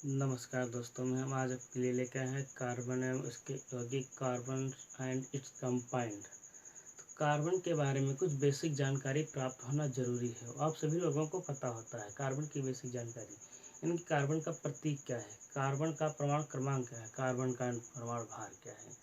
नमस्कार दोस्तों, मैं हम आज आपके लिए लेकर आए हैं कार्बन एवं उसके यौगिक कार्बन एंड इट्स कंपाउंड। तो कार्बन के बारे में कुछ बेसिक जानकारी प्राप्त होना जरूरी है। आप सभी लोगों को पता होता है कार्बन की बेसिक जानकारी। यानी कि कार्बन का प्रतीक क्या है, कार्बन का परमाणु क्रमांक क्या है, कार्बन का परमाणु भार क्या है।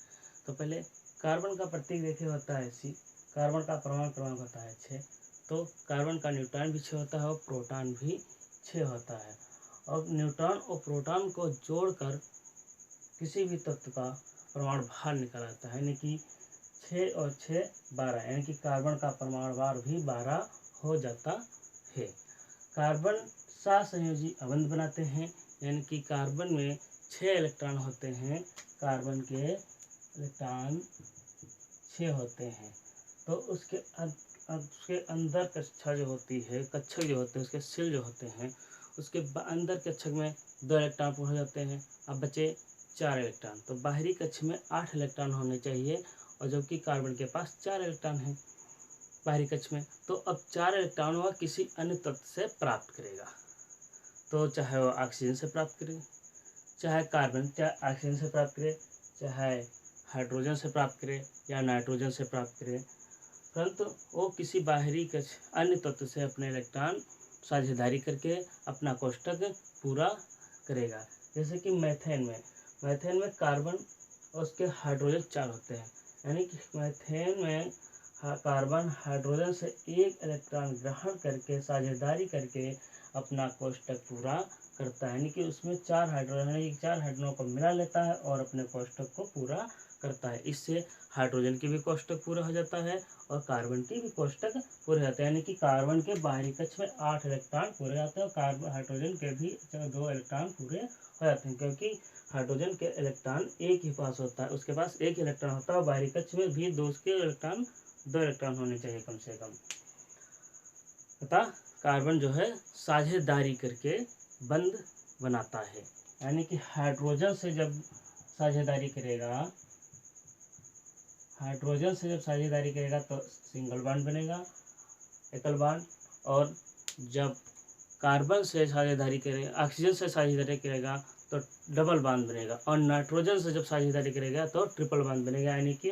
तो पहले कार्बन का प्रतीक देखिए होता है सी। कार्बन का परमाणु क्रमांक होता है 6। तो कार्बन का न्यूट्रॉन भी 6 होता है और प्रोटॉन भी 6 होता है। और न्यूट्रॉन और प्रोटॉन को जोड़कर किसी भी तत्व का परमाणु भार निकाला जाता है। यानी कि 6 और 6 12, यानी कि कार्बन का परमाणु भार भी 12 हो जाता है। कार्बन सहसंयोजी अबंध बनाते हैं, यानी कि कार्बन में 6 इलेक्ट्रॉन होते हैं। कार्बन के इलेक्ट्रॉन 6 होते हैं। तो उसके अंदर कक्षा जो होती है, कक्षक जो होते हैं, उसके सेल जो होते हैं, उसके अंदर कक्षक में 2 इलेक्ट्रॉन हो जाते हैं। अब बचे 4 इलेक्ट्रॉन। तो बाहरी कक्ष में 8 इलेक्ट्रॉन होने चाहिए, और जबकि कार्बन के पास 4 इलेक्ट्रॉन हैं बाहरी कक्ष में। तो अब 4 इलेक्ट्रॉन वह किसी अन्य तत्व से प्राप्त करेगा। तो चाहे वो ऑक्सीजन से प्राप्त करे, चाहे कार्बन चाहे ऑक्सीजन से प्राप्त करे, चाहे हाइड्रोजन से प्राप्त करे या नाइट्रोजन से प्राप्त करे, परंतु वो किसी बाहरी कक्ष अन्य तत्व से अपने इलेक्ट्रॉन साझेदारी करके अपना कोष्ठक पूरा करेगा। जैसे कि मैथेन में कार्बन और उसके हाइड्रोजन 4 होते हैं। यानी कि मैथेन में कार्बन हाइड्रोजन से 1 इलेक्ट्रॉन ग्रहण करके साझेदारी करके अपना कोष्ठक पूरा करता है। यानी कि उसमें 4 हाइड्रोजनों को मिला लेता है और अपने कोष्ठक को पूरा करता है। इससे हाइड्रोजन की भी कोष्ठक पूरा हो जाता है और कार्बन की भी कोष्ठक पूरे हो जाते हैं। यानी कि कार्बन के बाहरी कक्ष में 8 इलेक्ट्रॉन पूरे जाते हैं और हाइड्रोजन के भी 2 इलेक्ट्रॉन पूरे हो जाते हैं, क्योंकि हाइड्रोजन के इलेक्ट्रॉन एक ही पास होता है, उसके पास एक इलेक्ट्रॉन होता है और बाहरी कक्ष में भी 2 इलेक्ट्रॉन होने चाहिए कम से कम। अतः कार्बन जो है साझेदारी करके बंध बनाता है। यानी कि हाइड्रोजन से जब साझेदारी करेगा तो सिंगल बॉन्ड बनेगा, एकल बॉन्ड। और जब कार्बन से साझेदारी करेगा, ऑक्सीजन से साझेदारी करेगा तो डबल बॉन्ड बनेगा, और नाइट्रोजन से जब साझेदारी करेगा तो ट्रिपल बॉन्ड बनेगा। यानी कि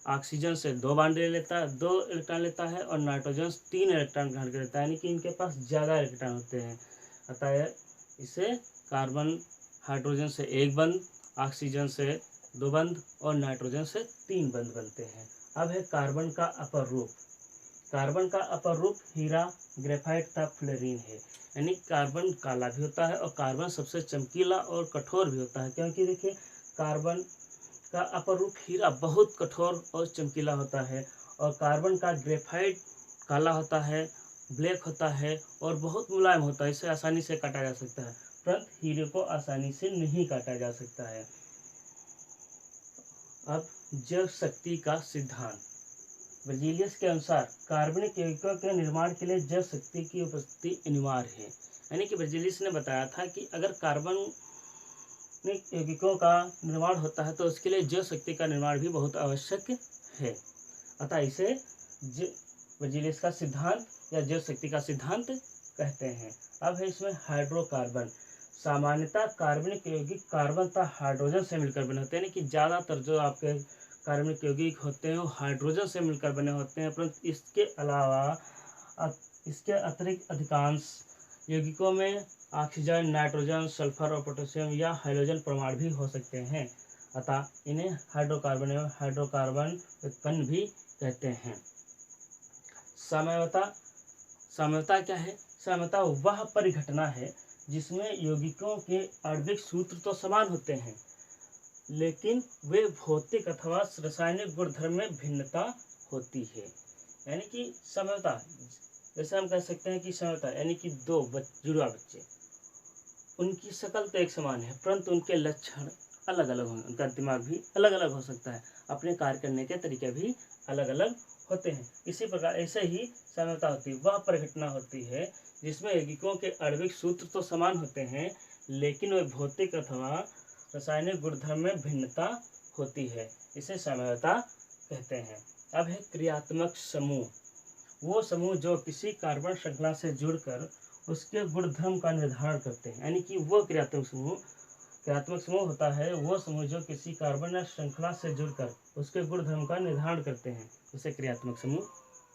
ऑक्सीजन से 2 बॉन्ड ले लेता है, 2 इलेक्ट्रॉन लेता है, और नाइट्रोजन 3 इलेक्ट्रॉन ग्रहण कर लेता है। यानी कि इनके पास ज़्यादा इलेक्ट्रॉन होते हैं। अतः इसे कार्बन हाइड्रोजन से 1 बंध, ऑक्सीजन से 2 बंध और नाइट्रोजन से 3 बंध बनते हैं। अब है कार्बन का अपर रूप। कार्बन का अपर रूप हीरा, ग्रेफाइट तथा फ्लोरीन है। यानी कार्बन काला भी होता है और कार्बन सबसे चमकीला और कठोर भी होता है, क्योंकि देखिए कार्बन का अपर रूप हीरा बहुत कठोर और चमकीला होता है, और कार्बन का ग्रेफाइट काला होता है, ब्लैक होता है और बहुत मुलायम होता है। इसे आसानी से काटा जा सकता है, परंतु हीरे को आसानी से नहीं काटा जा सकता है। अब जैव शक्ति का सिद्धांत। वर्जीलियस के अनुसार कार्बनिक यौगिकों के निर्माण के लिए जैव शक्ति की उपस्थिति अनिवार्य है। यानी कि वर्जीलियस ने बताया था कि अगर कार्बनिक यौगिकों का निर्माण होता है तो उसके लिए जैव शक्ति का निर्माण भी बहुत आवश्यक है। अतः इसे वर्जीलियस का सिद्धांत या जैव शक्ति का सिद्धांत कहते हैं। अब है इसमें हाइड्रोकार्बन। सामान्यतः कार्बनिक यौगिक कार्बन तथा हाइड्रोजन से मिलकर बने होते हैं। यानी कि ज़्यादातर जो आपके कार्बनिक यौगिक होते हैं वो हाइड्रोजन से मिलकर बने होते हैं, परंतु इसके अतिरिक्त अधिकांश यौगिकों में ऑक्सीजन, नाइट्रोजन, सल्फर और पोटेशियम या हाइड्रोजन परमाणु भी हो सकते हैं। अतः इन्हें हाइड्रोकार्बन एवं हाइड्रोकार्बन उत्पन्न भी कहते हैं। साम्यता क्या है? साम्यता वह परिघटना है जिसमें यौगिकों के आणविक सूत्र तो समान होते हैं, लेकिन वे भौतिक अथवा रासायनिक गुणधर्म में भिन्नता होती है। यानी कि साम्यता, जैसे हम कह सकते हैं कि साम्यता यानी कि 2 जुड़वा बच्चे, उनकी शक्ल तो एक समान है, परंतु उनके लक्षण अलग अलग होंगे, उनका दिमाग भी अलग अलग हो सकता है, अपने कार्य करने के तरीके भी अलग अलग होते हैं। इसी प्रकार ऐसे ही साम्यता होती है, वह परिघटना होती है जिसमें यौगिकों के आणविक सूत्र तो समान होते हैं, लेकिन वे भौतिक अथवा रासायनिक गुणधर्म में भिन्नता होती है। इसे साम्यता कहते हैं। अब है क्रियात्मक समूह। वो समूह जो किसी कार्बन श्रृंखला से जुड़कर उसके गुणधर्म का निर्धारण करते हैं। यानी कि वो क्रियात्मक समूह होता है वो समूह जो किसी कार्बन या श्रृंखला से जुड़कर उसके गुणधर्म का निर्धारण करते हैं, उसे क्रियात्मक समूह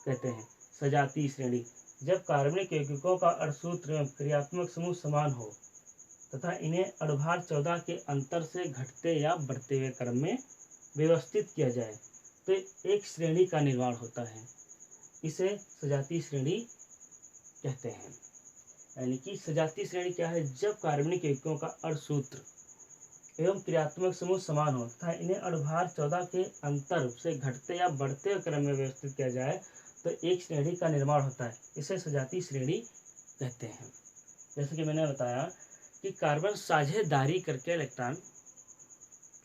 कहते हैं। सजातीय श्रेणी, जब कार्बनिक यौगिकों का अणुसूत्र एवं क्रियात्मक समूह समान हो तथा इन्हें अणुभार 14 के अंतर से घटते या बढ़ते हुए क्रम में व्यवस्थित किया जाए तो एक श्रेणी का निर्माण होता है, इसे सजातीय श्रेणी कहते हैं। यानी कि सजातीय श्रेणी क्या है? जब कार्बनिक यौगिकों का अणुसूत्र एवं क्रियात्मक समूह समान हो तथा इन्हें अणुभार 14 के अंतर से घटते या बढ़ते हुए क्रम में व्यवस्थित किया जाए तो एक श्रेणी का निर्माण होता है, इसे सजातीय श्रेणी कहते हैं। जैसे कि मैंने बताया कि कार्बन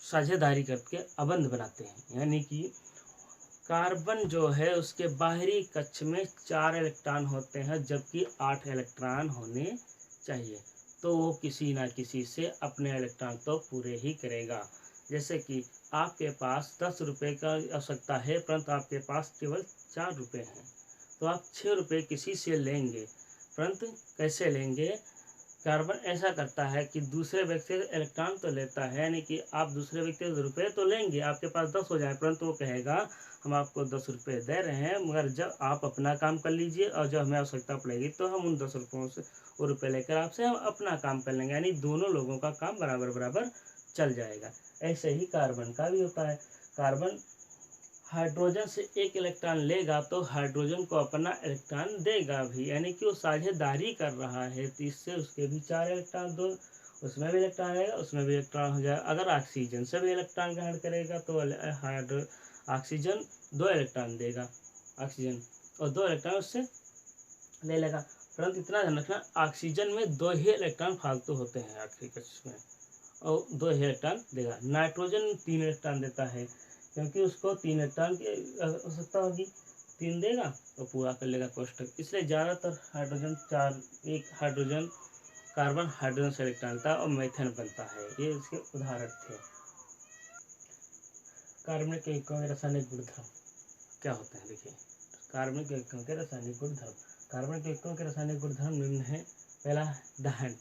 साझेदारी करके अबंध बनाते हैं। यानी कि कार्बन जो है उसके बाहरी कक्ष में 4 इलेक्ट्रॉन होते हैं जबकि 8 इलेक्ट्रॉन होने चाहिए, तो वो किसी ना किसी से अपने इलेक्ट्रॉन तो पूरे ही करेगा। जैसे कि आपके पास 10 रुपये का आवश्यकता है परंतु आपके पास केवल 4 रुपये हैं, तो आप 6 रुपये किसी से लेंगे, परंतु कैसे लेंगे? कार्बन ऐसा करता है कि दूसरे व्यक्ति से इलेक्ट्रॉन तो लेता है, यानी कि आप दूसरे व्यक्ति से रुपये तो लेंगे, आपके पास 10 हो जाए, परंतु वो कहेगा हम आपको 10 रुपये दे रहे हैं, मगर जब आप अपना काम कर लीजिए और जब हमें आवश्यकता पड़ेगी तो हम उन 10 रुपयों से वो रुपये लेकर आपसे हम अपना काम कर लेंगे, यानी दोनों लोगों का काम बराबर बराबर चल जाएगा। ऐसे ही कार्बन का भी होता है। कार्बन हाइड्रोजन से 1 इलेक्ट्रॉन लेगा तो हाइड्रोजन को अपना इलेक्ट्रॉन देगा भी, यानी कि वो साझेदारी कर रहा है, तो इससे उसके भी 4 इलेक्ट्रॉन, दो उसमें भी इलेक्ट्रॉन आएगा, उसमें भी इलेक्ट्रॉन हो जाएगा। अगर ऑक्सीजन से भी इलेक्ट्रॉन ग्रहण करेगा तो ऑक्सीजन 2 इलेक्ट्रॉन देगा ऑक्सीजन, और 2 इलेक्ट्रॉन उससे ले लेगा। परंतु इतना ध्यान रखना, ऑक्सीजन में 2 ही इलेक्ट्रॉन फालतू होते हैं आखिरी कक्ष में, और 2 ही इलेक्ट्रॉन देगा। नाइट्रोजन 3 इलेक्ट्रॉन देता है क्योंकि उसको 3 इलेक्ट्रॉन की आवश्यकता होगी, 3 देगा तो पूरा कर लेगा कोष्ठक। इसलिए ज़्यादातर हाइड्रोजन 4, एक हाइड्रोजन कार्बन हाइड्रोजन से इलेक्ट्रॉन देता है और मीथेन बनता है। ये इसके उदाहरण थे। कार्बनिक यौगिकों के रासायनिक गुणधर्म क्या होते हैं? देखिए, कार्बनिक यौगिकों के रासायनिक गुणधर्म। कार्बनिक यौगिकों के रासायनिक गुणधर्म निम्न है। पहला, दहन।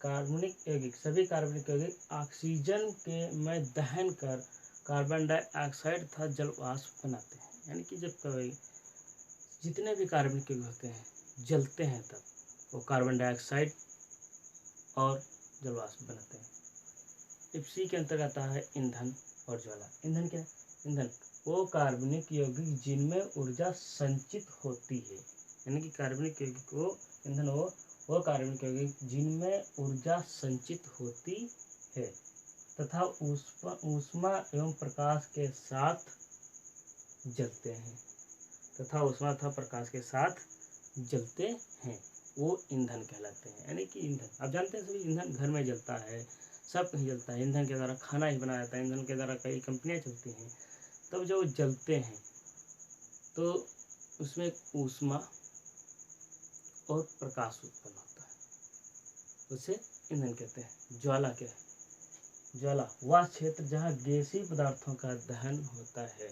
कार्बनिक यौगिक, सभी कार्बनिक यौगिक ऑक्सीजन के में दहन कर कार्बन डाइऑक्साइड तथा जल वाष्प बनाते हैं। यानी कि जब कभी जितने भी कार्बनिक यौगिक होते हैं जलते हैं तब वो कार्बन डाइऑक्साइड और जल वाष्प बनाते हैं। इसी के अंतर्गत आता है ईंधन और ज्वाला। ईंधन क्या है? ईंधन वो कार्बनिक यौगिक जिनमें ऊर्जा संचित होती है, यानी कि कार्बनिक यौगिक को ईंधन वो कार्बनिक यौगिक जिनमें ऊर्जा संचित होती है तथा ऊष्मा एवं प्रकाश के साथ जलते हैं वो ईंधन कहलाते हैं। यानी कि ईंधन, आप जानते हैं सभी ईंधन घर में जलता है, सब कहीं जलता है। ईंधन के द्वारा खाना ही बनाया जाता है, ईंधन के द्वारा कई कंपनियां चलती हैं। तब जब जलते हैं तो उसमें ऊष्मा और प्रकाश उत्पन्न होता है, उसे ईंधन कहते हैं। ज्वाला क्या है? ज्वाला वह क्षेत्र जहाँ गैसीय पदार्थों का दहन होता है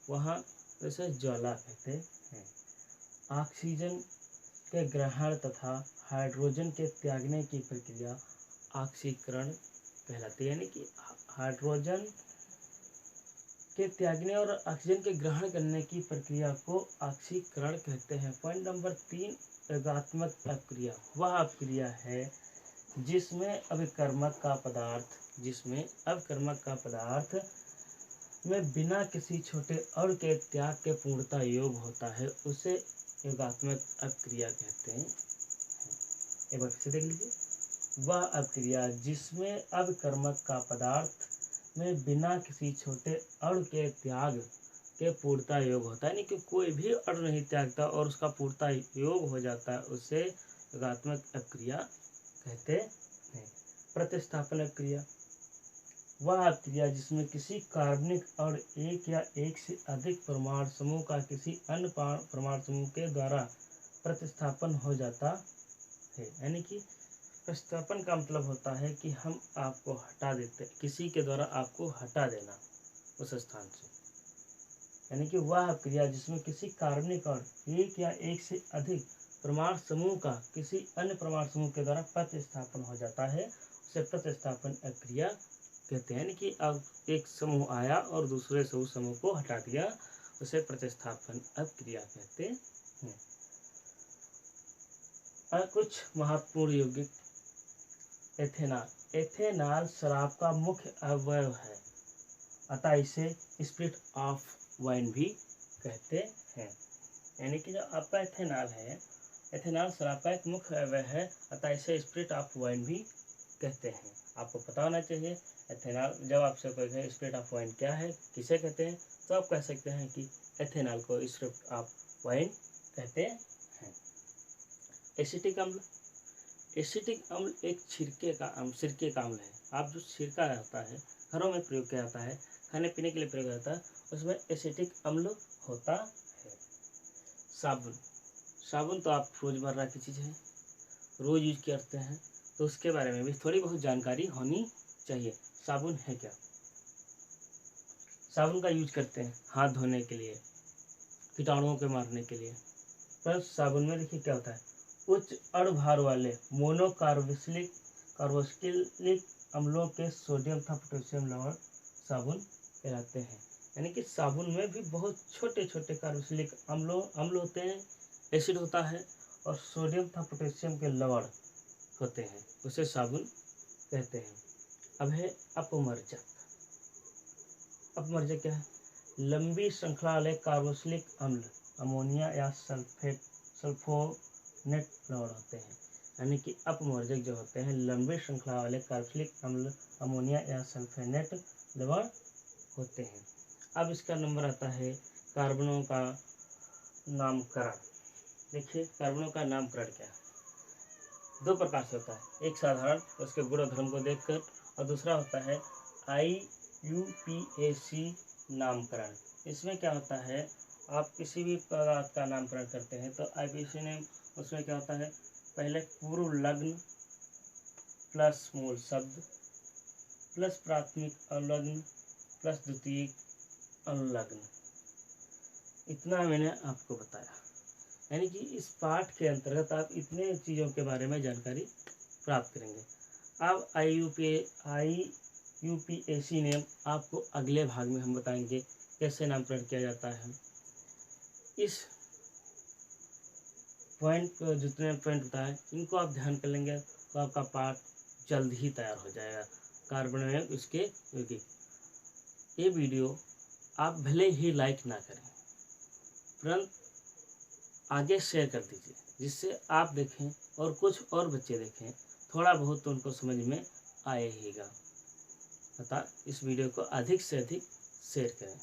वहाँ उसे ज्वाला कहते हैं। ऑक्सीजन के ग्रहण तथा हाइड्रोजन के त्यागने की प्रक्रिया ऑक्सीकरण कहलाती है। यानी कि हाइड्रोजन के त्यागने और ऑक्सीजन के ग्रहण करने की प्रक्रिया को ऑक्सीकरण कहते हैं। पॉइंट नंबर 3, योगात्मक अपक्रिया। वह अपक्रिया है जिसमें अभिकर्मक का पदार्थ में बिना किसी छोटे अणु के त्याग के पूर्णता योग होता है, उसे योगात्मक अपक्रिया कहते हैं। एक बार फिर देख लीजिए, वह अपक्रिया जिसमें अभिकर्मक का पदार्थ में बिना किसी छोटे अणु के त्याग के पूर्णता योग होता है, यानी कि कोई भी अणु नहीं त्यागता और उसका पूर्णता योग हो जाता है, उसे योगात्मक अपक्रिया कहते हैं। प्रतिस्थापन अपक्रिया वह अपक्रिया जिसमें किसी कार्बनिक अणु एक या एक से अधिक परमाणु समूह का किसी अन्य परमाणु समूह के द्वारा प्रतिस्थापन हो जाता है। यानी कि प्रतिस्थापन का मतलब होता है कि हम आपको हटा देते, किसी के द्वारा आपको हटा देना उस स्थान से। यानी कि वह अपक्रिया जिसमें किसी कार्बनिक अणु एक या एक से अधिक परमाणु समूह का किसी अन्य परमाणु समूह के द्वारा प्रतिस्थापन हो जाता है, उसे प्रतिस्थापन अक्रिया कहते हैं। यानी कि अब एक समूह आया और दूसरे समूह को हटा दिया, उसे प्रतिस्थापन अक्रिया कहते हैं। कुछ महत्वपूर्ण यौगिक। एथेनॉल। एथेनॉल शराब का मुख्य अवयव है, अतः इसे स्पिरिट ऑफ वाइन भी कहते हैं। यानी कि जो आपका एथेनॉल है, एथेनॉल शराब का एक मुख्य अवयव है, अतः इसे स्पिरिट ऑफ वाइन भी कहते हैं। आपको पता होना चाहिए एथेनॉल, जब आपसे कोई कहे स्पिरिट ऑफ वाइन क्या है, किसे कहते हैं, तो आप कह सकते हैं कि एथेनॉल को स्पिरिट ऑफ वाइन कहते हैं। एसिटिक अम्ल। एसिटिक अम्ल एक सिरके का अम्ल है। आप जो सिरका रहता है, घरों में प्रयोग किया जाता है, खाने पीने के लिए प्रयोग होता है, उसमें एसिटिक अम्ल होता है। साबुन। साबुन तो आप रोजमर्रा की चीज़ है, रोज यूज करते हैं, तो उसके बारे में भी थोड़ी बहुत जानकारी होनी चाहिए। साबुन है क्या? साबुन का यूज करते हैं हाथ धोने के लिए, कीटाणुओं के मारने के लिए। पर साबुन में देखिए क्या होता है, उच्च अणुभार वाले मोनोकार्बोक्सिलिक अम्लों के सोडियम तथा पोटेशियम लवण साबुन कहलाते हैं। यानी कि साबुन में भी बहुत छोटे छोटे कार्बोक्सिलिक अम्ल होते हैं, एसिड होता है, और सोडियम तथा पोटेशियम के लवण होते हैं, उसे साबुन कहते हैं। अब है अपमर्जक। अपमर्जक क्या है? लंबी श्रृंखला वाले कार्बोक्सिलिक अम्ल अमोनिया या सल्फोनेट लवण होते हैं। यानी कि अपमर्जक जो होते हैं लंबी श्रृंखला वाले कार्बोक्सिलिक अम्ल अमोनिया या सल्फोनेट लवण होते हैं। अब इसका नंबर आता है कार्बनों का नामकरण। देखिए कार्बनों का नामकरण क्या है, दो प्रकार से होता है, एक साधारण उसके गुण धर्म को देखकर, और दूसरा होता है IUPAC नामकरण। इसमें क्या होता है, आप किसी भी पदार्थ का नामकरण करते हैं तो IUPAC ने उसमें क्या होता है, पहले पूर्व लग्न प्लस मूल शब्द प्लस प्राथमिक अनुलग्न प्लस द्वितीयक अनुलग्न, इतना मैंने आपको बताया। यानी कि इस पाठ के अंतर्गत आप इतने चीज़ों के बारे में जानकारी प्राप्त करेंगे। अब IUPAC ने आपको अगले भाग में हम बताएंगे कैसे नामकरण किया जाता है। इस पॉइंट जितने पॉइंट बताए इनको आप ध्यान कर लेंगे तो आपका पाठ जल्द ही तैयार हो जाएगा। कार्बन में उसके यौगिक। ये वीडियो आप भले ही लाइक ना करें, परंतु आगे शेयर कर दीजिए, जिससे आप देखें और कुछ और बच्चे देखें, थोड़ा बहुत तो उनको समझ में आएगा। अतः इस वीडियो को अधिक से अधिक शेयर करें।